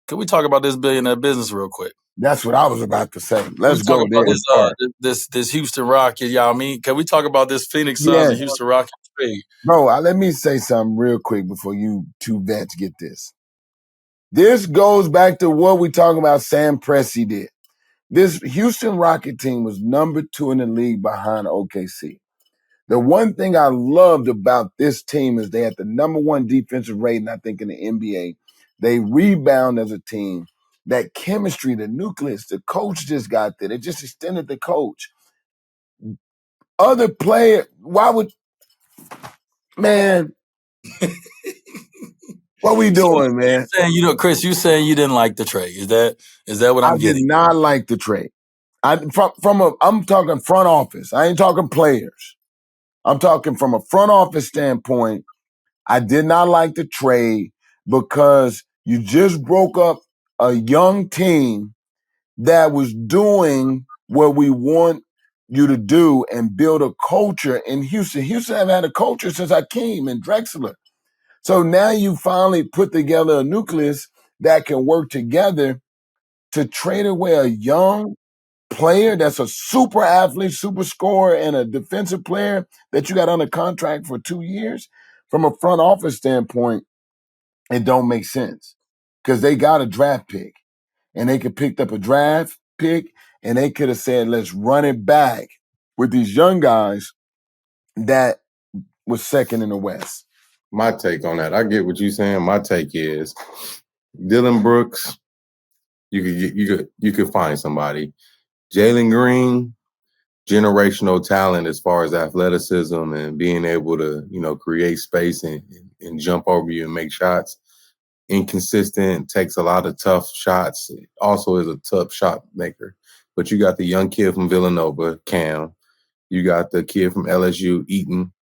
Can we talk about this billionaire business real quick? That's what I was about to say. Can we Let's talk go about there. this Houston Rocket? Y'all mean? Can we talk about this Phoenix Suns Yeah, and Houston Rockets trade? bro. Let me say something real quick before you two vets get this. This goes back to what we talking about. Sam Presti did. This Houston Rocket team was number 2 in the league behind OKC. The one thing I loved about this team is they had the number 1 defensive rating, I think, in the NBA. They rebound as a team. That chemistry, the nucleus, the coach just got there. They just extended the coach. Other player, why would, man, what we doing, man? Saying, Chris, you saying you didn't like the trade? Is that what I I'm did getting? not like the trade. I'm talking front office. I ain't talking players. I'm talking from a front office standpoint. I did not like the trade because you just broke up a young team that was doing what we want you to do and build a culture in Houston. Houston have had a culture since I came in Drexler. So now you finally put together a nucleus that can work together to trade away a young player that's a super athlete, super scorer, and a defensive player that you got under contract for 2 years. From a front office standpoint, it don't make sense because they got a draft pick and they could pick up a draft pick and they could have said, let's run it back with these young guys that was second in the West. My take on that, I get what you're saying. My take is Dylan Brooks, you could find somebody. Jalen Green, generational talent as far as athleticism and being able to, create space and jump over you and make shots. Inconsistent, takes a lot of tough shots, also is a tough shot maker. But you got the young kid from Villanova, Cam. You got the kid from LSU, Eaton.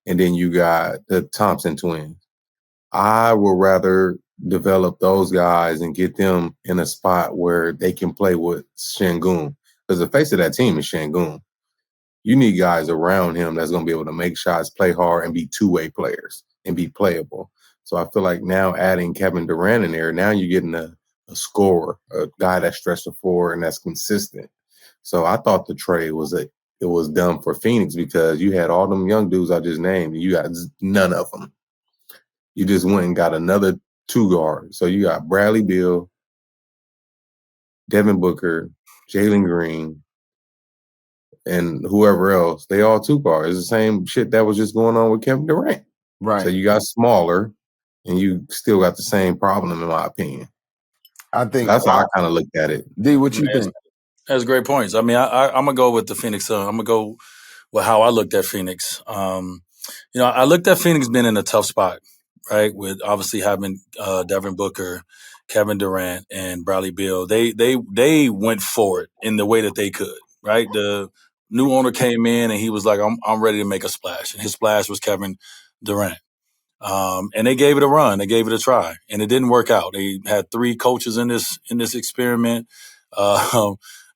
And then you got the Thompson twins. I would rather develop those guys and get them in a spot where they can play with Şengün. Because the face of that team is Şengün. You need guys around him that's going to be able to make shots, play hard, and be two-way players and be playable. So I feel like now adding Kevin Durant in there, now you're getting a scorer, a guy that stretches the floor and that's consistent. So I thought the trade it was done for Phoenix because you had all them young dudes I just named, and you got none of them. You just went and got another 2 guards. So you got Bradley Beal, Devin Booker, Jalen Green, and whoever else. They all 2 guards. It's the same shit that was just going on with Kevin Durant. Right. So you got smaller, and you still got the same problem, in my opinion. I think that's how I kind of looked at it. D, what you think? That's great points. I mean, I'm gonna go with the Phoenix Suns. I'm gonna go with how I looked at Phoenix. I looked at Phoenix being in a tough spot, right? With obviously having Devin Booker, Kevin Durant, and Bradley Beal. They went for it in the way that they could, right? The new owner came in and he was like, I'm ready to make a splash. And his splash was Kevin Durant. And they gave it a run. They gave it a try, and it didn't work out. They had 3 coaches in this experiment,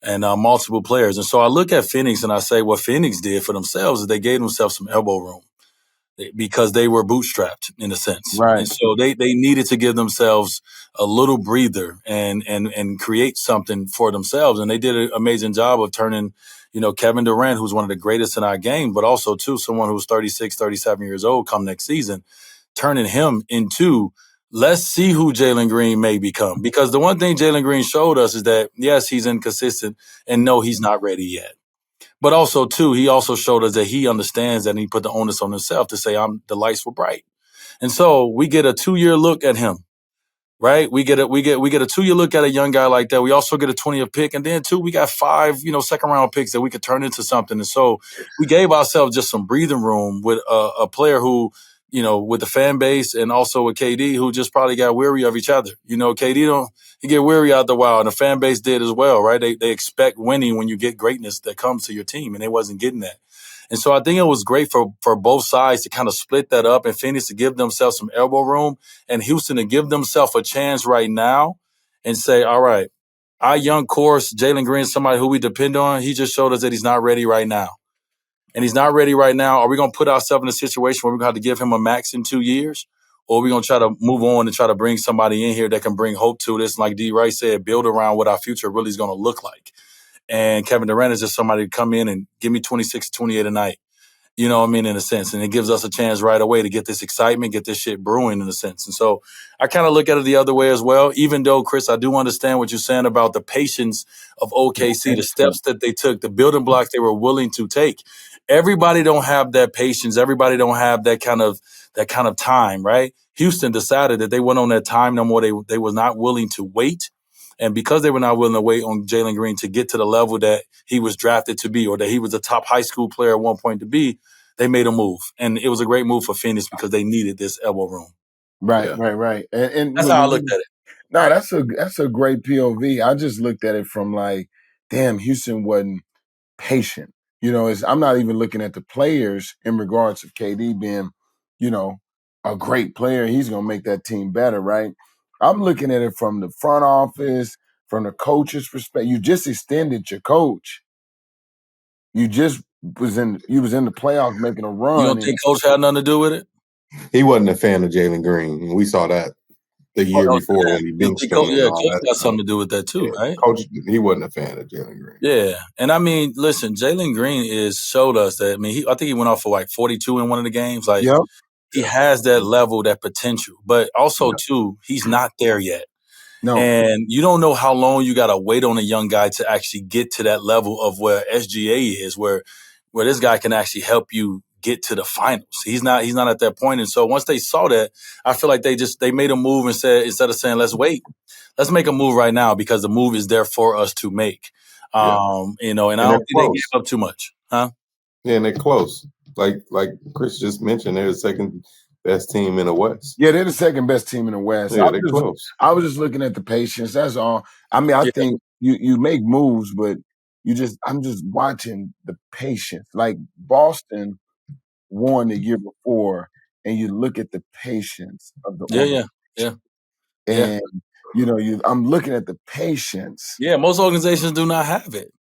and multiple players. And so I look at Phoenix and I say, what Phoenix did for themselves is they gave themselves some elbow room because they were bootstrapped in a sense, Right. and so they needed to give themselves a little breather and create something for themselves. And they did an amazing job of turning, Kevin Durant, who's one of the greatest in our game, but also too someone who's 36, 37 years old come next season, turning him into, let's see who Jalen Green may become. Because the one thing Jalen Green showed us is that, yes, he's inconsistent, and no, he's not ready yet. But also, too, he also showed us that he understands that, and he put the onus on himself to say, the lights were bright. And so we get a 2-year look at him, right? We get a 2-year look at a young guy like that. We also get a 20th pick. And then, too, we got 5, second-round picks that we could turn into something. And so we gave ourselves just some breathing room with a player who, with the fan base and also with KD, who just probably got weary of each other. KD he get weary after a while, and the fan base did as well, right? They expect winning when you get greatness that comes to your team, and they wasn't getting that. And so I think it was great for both sides to kind of split that up, and Phoenix to give themselves some elbow room, and Houston to give themselves a chance right now and say, all right, our young course, Jalen Green, somebody who we depend on, he just showed us that he's not ready right now. And he's not ready right now. Are we going to put ourselves in a situation where we're going to have to give him a max in 2 years? or we're going to try to move on and try to bring somebody in here that can bring hope to this. Like D. Rice said, build around what our future really is going to look like. And Kevin Durant is just somebody to come in and give me 26, 28 a night. You know what I mean, in a sense. And it gives us a chance right away to get this excitement, get this shit brewing in a sense. And so I kind of look at it the other way as well, even though, Chris, I do understand what you're saying about the patience of OKC, the steps that they took, the building blocks they were willing to take. Everybody don't have that patience. Everybody don't have that kind of time, right? Houston decided that they went on that time no more. They were not willing to wait. And because they were not willing to wait on Jalen Green to get to the level that he was drafted to be, or that he was a top high school player at one point to be, they made a move. And it was a great move for Phoenix because they needed this elbow room. Right, Yeah. right. And That's how I looked at it. No, that's a great POV. I just looked at it from like, damn, Houston wasn't patient. I'm not even looking at the players in regards of KD being, a great player. He's gonna make that team better, right? I'm looking at it from the front office, from the coach's perspective. You just extended your coach. You just was in the playoffs making a run. You don't think Coach had nothing to do with it? He wasn't a fan of Jalen Green, and we saw that the year before when he benched him. Coach got something to do with that too, right? Coach, he wasn't a fan of Jalen Green. Yeah, and I mean, listen, Jalen Green showed us that. I mean, I think he went off for like 42 in one of the games. Like, he has that level, that potential, but also too, he's not there yet. No. And you don't know how long you got to wait on a young guy to actually get to that level of where SGA is, where this guy can actually help you get to the finals. He's not at that point. And so once they saw that, I feel like they made a move and said, instead of saying, let's wait, let's make a move right now because the move is there for us to make. And I don't think they gave up too much. Huh? Yeah, and they're close. Like Chris just mentioned, they're the second best team in the West. Yeah, they're the second best team in the West. Yeah, they're close. I was just looking at the patience. That's all. I mean, I think you make moves, but I'm just watching the patience. Like Boston won the year before, and you look at the patience of the Yeah. And I'm looking at the patience. Yeah, most organizations do not have it.